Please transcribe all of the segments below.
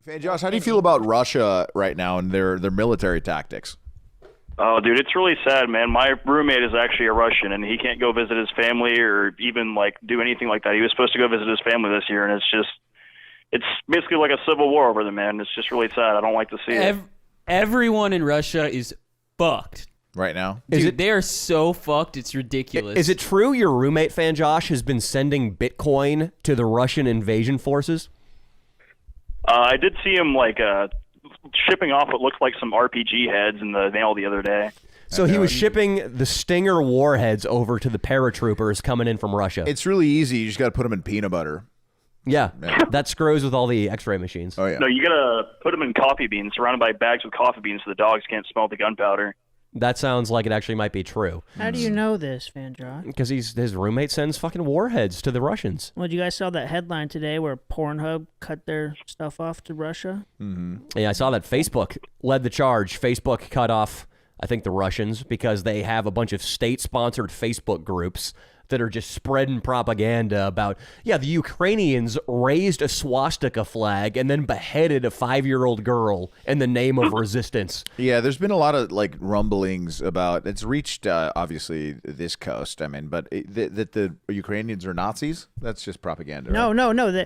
Hey, Josh, how do you feel about Russia right now and their military tactics? Oh, dude, it's really sad, man. My roommate is actually a Russian, and he can't go visit his family or even like do anything like that. He was supposed to go visit his family this year, and it's basically like a civil war over there, man. It's just really sad. I don't like to see it. Everyone in Russia is fucked right now. Dude, they are so fucked. It's ridiculous. Is it true your roommate, Fan Josh, has been sending Bitcoin to the Russian invasion forces? I did see him like shipping off what looked like some RPG heads in the mail the other day. So he was shipping the Stinger warheads over to the paratroopers coming in from Russia. It's really easy. You just got to put them in peanut butter. Yeah, that screws with all the X-ray machines. Oh yeah. No, you gotta put them in coffee beans, surrounded by bags with coffee beans, so the dogs can't smell the gunpowder. That sounds like it actually might be true. How do you know this, Fan Josh? Because his roommate sends fucking warheads to the Russians. Well, you guys saw that headline today where Pornhub cut their stuff off to Russia? Mm-hmm. Yeah, I saw that Facebook led the charge. Facebook cut off, I think, the Russians because they have a bunch of state-sponsored Facebook groups that are just spreading propaganda about, the Ukrainians raised a swastika flag and then beheaded a 5-year-old girl in the name of resistance. Yeah, there's been a lot of like rumblings about, it's reached obviously this coast, I mean, but that the Ukrainians are Nazis, that's just propaganda. No, right? no. The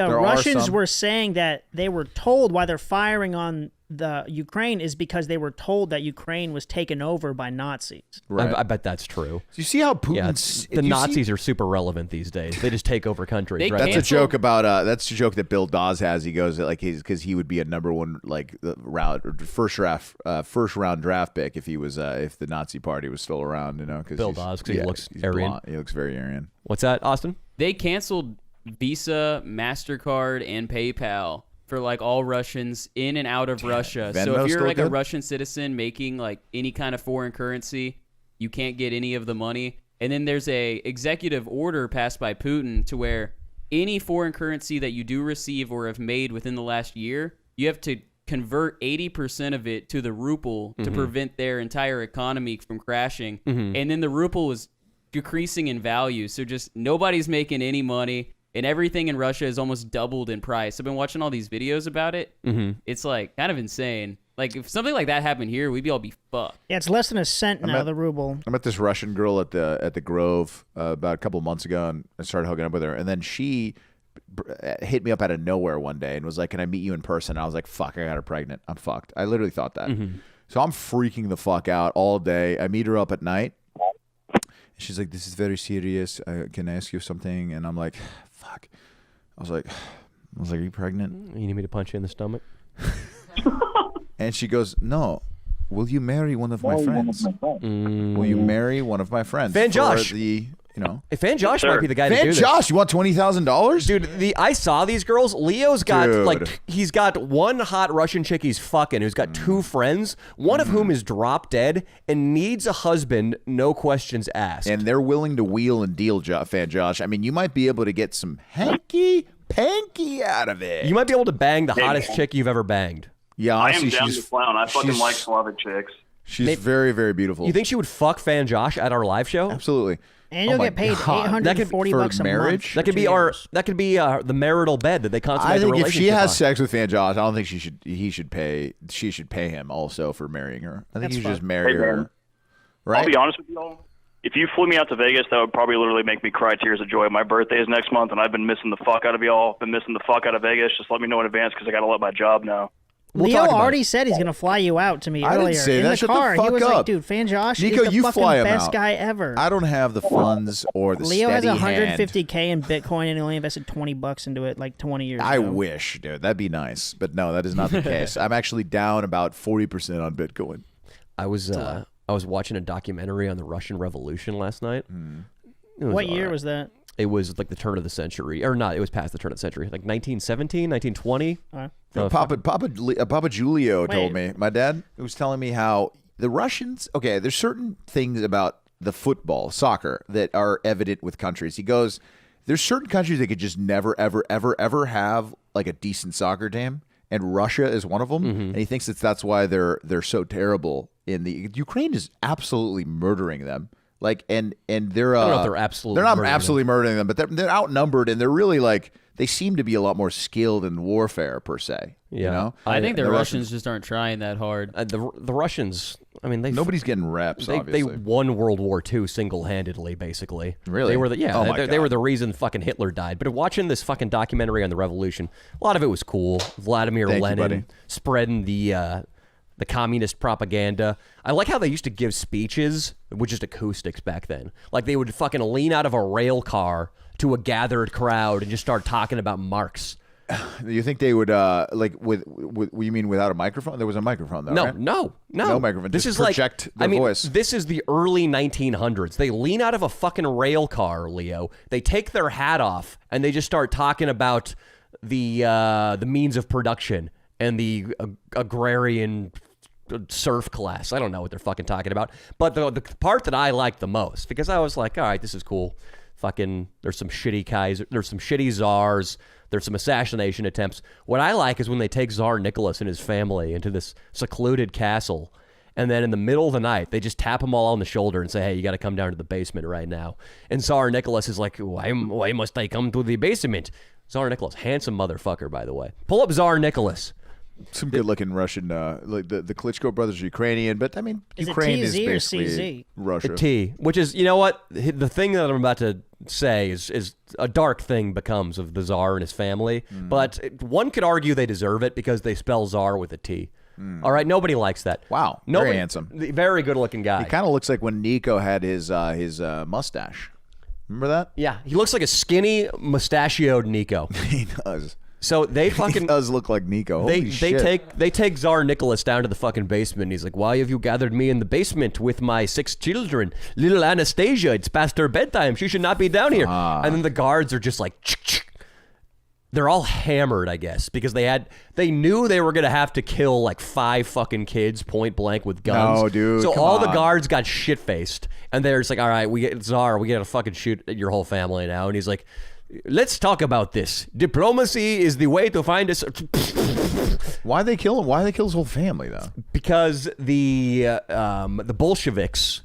Russians were saying that they were told why they're firing on the Ukraine is because they were told that Ukraine was taken over by Nazis. Right. I bet that's true. Do you see how Putin's... the Nazis are super relevant these days. They just take over countries, right? That's a joke about... that's a joke that Bill Dawes has. He goes like because he would be a number one like first round draft pick if he was if the Nazi Party was still around. You know, because Bill Dawes because he looks Aryan. Blonde. He looks very Aryan. What's that, Austin? They canceled Visa, MasterCard, and PayPal for like all Russians in and out of Russia. Venmo so if you're like good? a Russian citizen making like any kind of foreign currency, you can't get any of the money. And then there's a executive order passed by Putin to where any foreign currency that you do receive or have made within the last year, you have to convert 80% of it to the ruble to prevent their entire economy from crashing. And then the ruble is decreasing in value. So just nobody's making any money. And everything in Russia is almost doubled in price. I've been watching all these videos about it. It's like kind of insane. Like if something like that happened here, we'd all be fucked. Yeah, it's less than a cent now, the ruble. I met this Russian girl at the Grove about a couple of months ago, and I started hooking up with her. And then she hit me up out of nowhere one day and was like, "Can I meet you in person?" I was like, "Fuck, I got her pregnant. I'm fucked." I literally thought that. So I'm freaking the fuck out all day. I meet her up at night. She's like, "This is very serious. Can I ask you something?" And I'm like, "Fuck." I was like, "Are you pregnant?" You need me to punch you in the stomach? And she goes, "No. Will you marry one of my friends? Will you marry one of my friends?" Fan Josh. Fan Josh might be the guy to do this. Fan Josh, you want $20,000? Dude, I saw these girls. Leo's got he's got one hot Russian chick he's fucking who's got two friends, one of whom is drop dead and needs a husband, no questions asked. And they're willing to wheel and deal, Fan Josh. I mean, you might be able to get some hanky-panky out of it. You might be able to bang the hottest chick you've ever banged. Yeah, honestly, I am down to clown. I fucking like Slavic chicks. She's very, very beautiful. You think she would fuck Fan Josh at our live show? Absolutely. And you'll get paid $840 a marriage. month. That could be the marital bed that they consummate. I think the if she relationship has on. sex with Fan Josh, I don't think she should pay him also for marrying her. I think he should just marry her. Right? I'll be honest with you all. If you flew me out to Vegas, that would probably literally make me cry tears of joy. My birthday is next month, and I've been missing the fuck out of y'all. Been missing the fuck out of Vegas. Just let me know in advance because I got to let my job now. Leo already said he's going to fly you out to me earlier. I didn't say in that. the Shut car. the fuck he was up. like, dude, Fan Josh Nico, is the you fucking fly him best out. guy ever. I don't have the funds or the Leo has steady $150K in Bitcoin and he only invested $20 into it like 20 years ago. I wish, dude. That'd be nice. But no, that is not the case. I'm actually down about 40% on Bitcoin. I was watching a documentary on the Russian Revolution last night. What year was that? It was like the turn of the century, or not? It was past the turn of the century, like 1917, 1920. Papa Giulio told me. My dad was telling me how the Russians. Okay, there's certain things about the soccer that are evident with countries. He goes, there's certain countries that could just never, ever, ever, ever have like a decent soccer team, and Russia is one of them. And he thinks that's why they're so terrible. Ukraine is absolutely murdering them. Like, and they're I don't know if they're absolutely they're not murdering absolutely murdering them, but they're outnumbered, and they're really like they seem to be a lot more skilled in warfare per se. Yeah. You know? I think the Russians just aren't trying that hard. The Russians, I mean, nobody's getting reps. They Obviously, won World War II single-handedly, basically. Really? They were they were God. the reason fucking Hitler died. But watching this fucking documentary on the revolution, a lot of it was cool. Vladimir Thank you, Lenin buddy. spreading the communist propaganda. I like how they used to give speeches with just acoustics back then. Like they would fucking lean out of a rail car to a gathered crowd and just start talking about Marx. You think they would like with you mean without a microphone? There was a microphone though. No, right? no. No microphone. This Just is project like, their voice. This is the early 1900s. They lean out of a fucking rail car, Leo. They take their hat off and they just start talking about the means of production and the agrarian surf class. I don't know what they're fucking talking about. But the part that I liked the most, because I was like, all right, this is cool. Fucking, there's some shitty Kaiser, there's some shitty czars, there's some assassination attempts. What I like is when they take Tsar Nicholas and his family into this secluded castle, and then in the middle of the night, they just tap them all on the shoulder and say, hey, you got to come down to the basement right now. And Tsar Nicholas is like, why must I come to the basement? Tsar Nicholas, handsome motherfucker, by the way. Pull up Tsar Nicholas. Some good-looking Russian, like the Klitschko brothers are Ukrainian, but I mean, Is it Ukraine is TZ or basically CZ? Russia. T, which is, you know what? The thing that I'm about to say is a dark thing becomes of the Tsar and his family, but one could argue they deserve it because they spell Tsar with a T. All right, nobody likes that. Wow, Nobody, very handsome. Very good-looking guy. He kind of looks like when Nico had his mustache. Remember that? Yeah, he looks like a skinny, mustachioed Nico. He does. So they He fucking does look like Nico. they Holy shit. take Tsar Nicholas down to the fucking basement. And he's like, why have you gathered me in the basement with my 6 children? Little Anastasia, it's past her bedtime. She should not be down here. And then the guards are just like, they're all hammered, I guess, because they knew they were gonna have to kill like 5 fucking kids point blank with guns. No, dude, So come all the on. guards got shit faced, and they're just like, all right, we gotta fucking shoot at your whole family now. And he's like, let's talk about this. Diplomacy is the way to find us. Why'd they kill him? Why did they kill his whole family though? Because the Bolsheviks,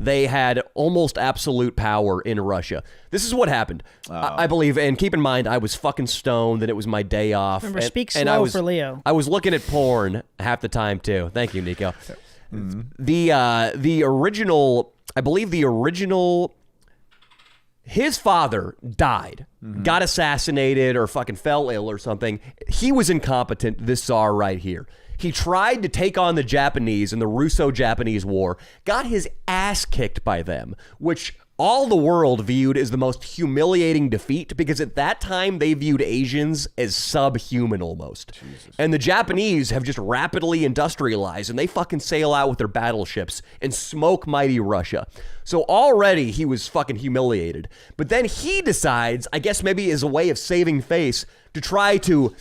they had almost absolute power in Russia. This is what happened, I believe. And keep in mind, I was fucking stoned, and it was my day off. Remember, and, speak and slow for Leo. I was looking at porn half the time too. Thank you, Nico. The original, I believe, his father died, got assassinated, or fucking fell ill or something. He was incompetent, this Tsar right here. He tried to take on the Japanese in the Russo-Japanese War, got his ass kicked by them, which all the world viewed as the most humiliating defeat because at that time they viewed Asians as subhuman almost. Jesus. And the Japanese have just rapidly industrialized and they fucking sail out with their battleships and smoke mighty Russia. So already he was fucking humiliated. But then he decides, I guess maybe as a way of saving face, to try to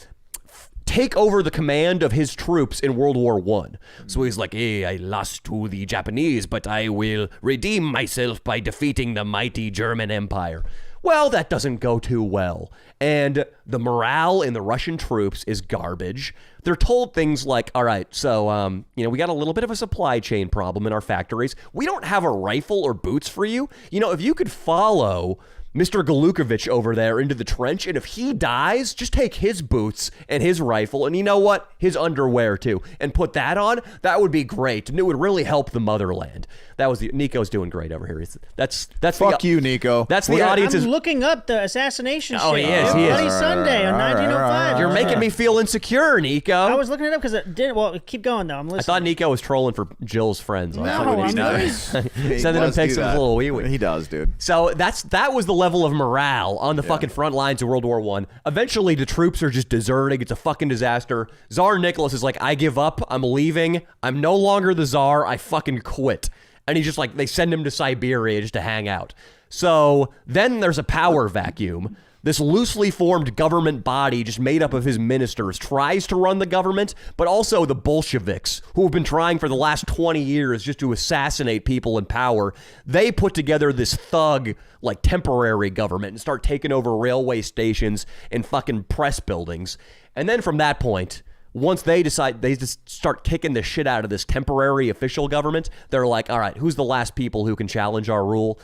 take over the command of his troops in World War I. So he's like, hey, I lost to the Japanese, but I will redeem myself by defeating the mighty German Empire. Well, that doesn't go too well. And the morale in the Russian troops is garbage. They're told things like, all right, so, we got a little bit of a supply chain problem in our factories. We don't have a rifle or boots for you. If you could follow Mr. Galukovich over there into the trench, and if he dies, just take his boots and his rifle, and you know what? His underwear too, and put that on. That would be great, and it would really help the motherland. That was Nico's doing great over here. That's Fuck you, Nico. That's the audience's. I'm looking up the assassination. Oh, shit. he is. Bloody Sunday on All right, 1905. You're making me feel insecure, Nico. I was looking it up because it didn't. Well, keep going though. I'm listening. I thought Nico was trolling for Jill's friends. No, He I'm does. Sending him pics of his little wee-wee. He does, dude. So that was the level of morale on the fucking front lines of World War I. Eventually, the troops are just deserting. It's a fucking disaster. Tsar Nicholas is like, I give up. I'm leaving. I'm no longer the Tsar. I fucking quit. And he's just like, they send him to Siberia just to hang out. So then there's a power vacuum. This loosely formed government body just made up of his ministers tries to run the government, but also the Bolsheviks, who have been trying for the last 20 years just to assassinate people in power. They put together this thug, like, temporary government and start taking over railway stations and fucking press buildings. And then from that point, once they decide, they just start kicking the shit out of this temporary official government. They're like, all right, who's the last people who can challenge our rule?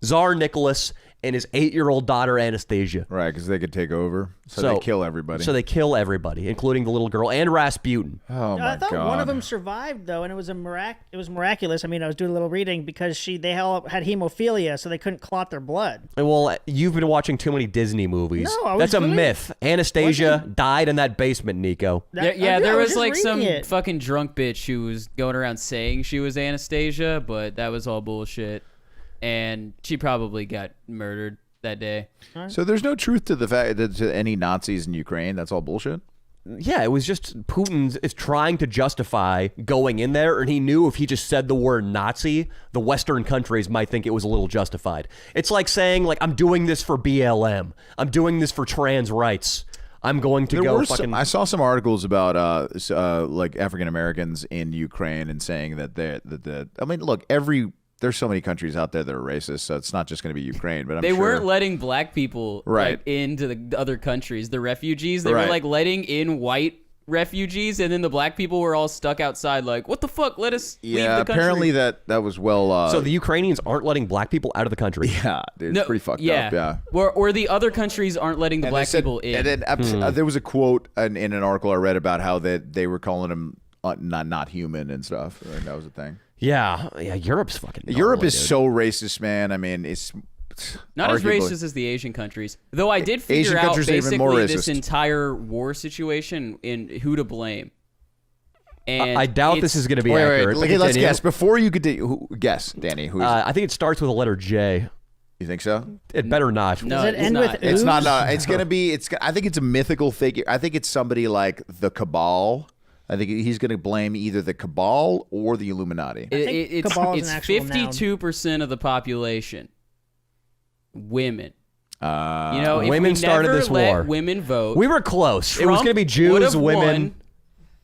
Tsar Nicholas and his 8-year-old daughter Anastasia. Right, because they could take over. So they kill everybody. So they kill everybody, including the little girl and Rasputin. Oh my I thought God. one of them survived though, and it was miraculous. I mean, I was doing a little reading because they all had hemophilia, so they couldn't clot their blood. Well, you've been watching too many Disney movies. No, I was That's a really- myth. Anastasia died in that basement, Nico. There was just like some reading it. fucking drunk bitch who was going around saying she was Anastasia, but that was all bullshit. And she probably got murdered that day. So there's no truth to the fact that to any Nazis in Ukraine. That's all bullshit. Yeah, it was just Putin is trying to justify going in there, and he knew if he just said the word Nazi, the Western countries might think it was a little justified. It's like saying, like, I'm doing this for BLM. I'm doing this for trans rights. I'm going to go fucking... I saw some articles about like African Americans in Ukraine and saying that I mean, look, there's so many countries out there that are racist, so it's not just going to be Ukraine. But They weren't letting black people Right. like, into the other countries, the refugees. They Right. were like letting in white refugees, and then the black people were all stuck outside. Like, what the fuck? Let us leave the country. Apparently that was well. So the Ukrainians aren't letting black people out of the country. Yeah, dude, it's pretty fucked up. Yeah. Or the other countries aren't letting the And black they said- people in. And then there was a quote in an article I read about how they were calling them not human and stuff. Like, that was a thing. Yeah, Europe's fucking gnarly, Europe is dude. so racist, man. I mean, it's Not as arguably- racist as the Asian countries. Though I did figure Asian out countries are even more basically this racist. entire war situation in who to blame. And I doubt this is going to be accurate. Okay, let's Continue. guess. Before you could guess, Danny. Who is I think it starts with a letter J. you think so? It better not. No, Does it it's end not. with It's ooze? not. It's gonna be. I think it's a mythical figure. I think it's somebody like the Cabal. I think he's gonna blame either the Cabal or the Illuminati. think cabal is an actual noun. 52% of the population. Women. You know, if women we started never this let war. women vote. We were close. It was Trump going to be Jews, would've women. won,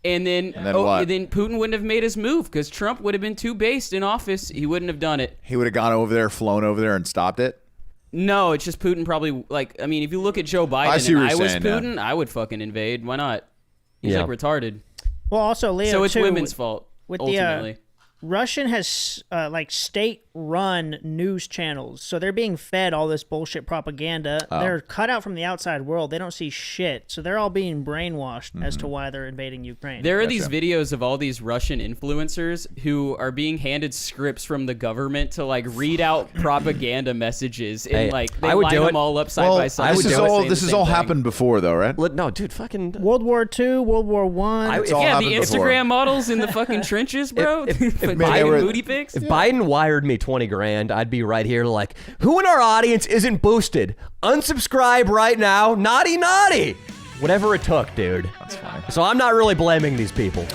and then what? then Putin wouldn't have made his move because Trump would have been too based in office. He wouldn't have done it. He would have gone over there, flown over there, and stopped it. No, it's just Putin probably, like, I mean, if you look at Joe Biden see and what I you're was saying, yeah. Putin, I would fucking invade. Why not? He's Yeah. like retarded. Well, also, Leo, So it's too, women's fault, with ultimately. Russian has like state-run news channels, so they're being fed all this bullshit propaganda. They're cut out from the outside world. They don't see shit, so they're all being brainwashed as to why they're invading Ukraine. There are these videos of all these Russian influencers who are being handed scripts from the government to like read out propaganda messages, and Hey, like they I would line do them it. all up side by side. this is saying all. the This has same all thing. happened before, though, right? No, dude, fucking... World War II, World War One. It's all Yeah, the happened before. Instagram models in the fucking trenches, bro. if Biden Biden- booty pics. If Biden wired me 20 grand, I'd be right here like, who in our audience isn't boosted? Unsubscribe right now. Naughty. Whatever it took, dude. That's fine. So I'm not really blaming these people.